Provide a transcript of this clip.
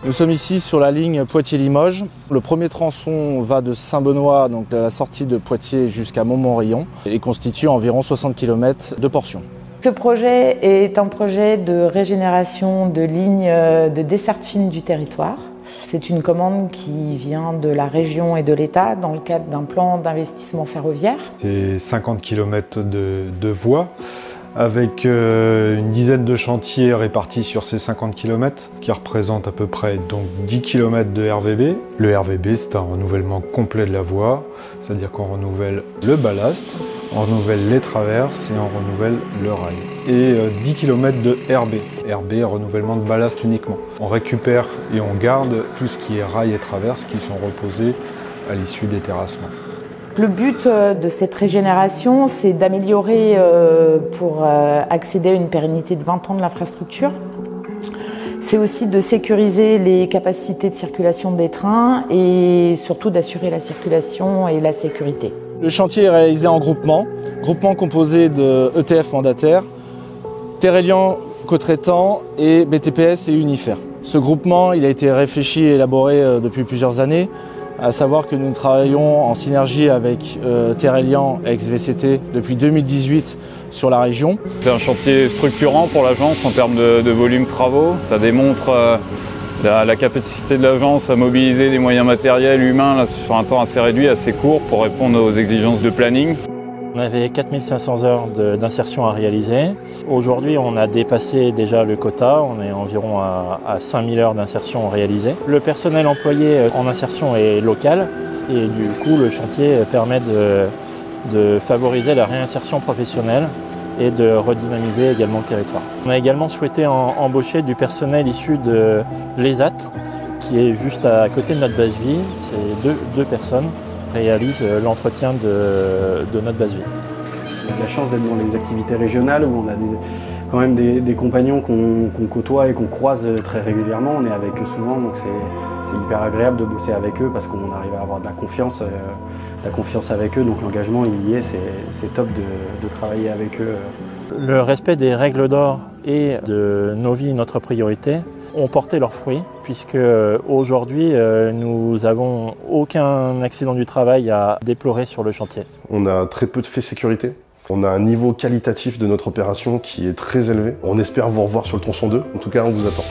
Nous sommes ici sur la ligne Poitiers-Limoges. Le premier tronçon va de Saint-Benoît, donc de la sortie de Poitiers jusqu'à Montmorillon, et constitue environ 60 km de portion. Ce projet est un projet de régénération de lignes de desserte fine du territoire. C'est une commande qui vient de la région et de l'État dans le cadre d'un plan d'investissement ferroviaire. C'est 50 km de voies, avec une dizaine de chantiers répartis sur ces 50 km, qui représentent à peu près donc 10 km de RVB. Le RVB, c'est un renouvellement complet de la voie, c'est-à-dire qu'on renouvelle le ballast, on renouvelle les traverses et on renouvelle le rail. Et 10 km de RB. RB, renouvellement de ballast uniquement. On récupère et on garde tout ce qui est rail et traverses qui sont reposés à l'issue des terrassements. Le but de cette régénération, c'est d'améliorer pour accéder à une pérennité de 20 ans de l'infrastructure. C'est aussi de sécuriser les capacités de circulation des trains et surtout d'assurer la circulation et la sécurité. Le chantier est réalisé en groupement composé de ETF mandataires, Terrelian cotraitant et BTPS et Unifer. Ce groupement il a été réfléchi et élaboré depuis plusieurs années, à savoir que nous travaillons en synergie avec Terrelian ex-VCT depuis 2018 sur la région. C'est un chantier structurant pour l'agence en termes de volume de travaux. Ça démontre la capacité de l'agence à mobiliser des moyens matériels, humains là, sur un temps assez réduit, assez court pour répondre aux exigences de planning. On avait 4500 heures d'insertion à réaliser. Aujourd'hui, on a dépassé déjà le quota. On est environ à 5000 heures d'insertion réalisées. Le personnel employé en insertion est local et du coup, le chantier permet de favoriser la réinsertion professionnelle et de redynamiser également le territoire. On a également souhaité embaucher du personnel issu de l'ESAT, qui est juste à côté de notre base vie. C'est deux personnes réalisent l'entretien de notre base vie. On a la chance d'être dans les activités régionales où on a quand même des compagnons qu'on côtoie et qu'on croise très régulièrement. On est avec eux souvent, donc c'est hyper agréable de bosser avec eux parce qu'on arrive à avoir de la confiance avec eux. Donc l'engagement il y est, c'est top de travailler avec eux. Le respect des règles d'or et de nos vies, notre priorité, ont porté leurs fruits puisque aujourd'hui nous n'avons aucun accident du travail à déplorer sur le chantier. On a très peu de faits sécurité. On a un niveau qualitatif de notre opération qui est très élevé. On espère vous revoir sur le tronçon 2. En tout cas, on vous attend.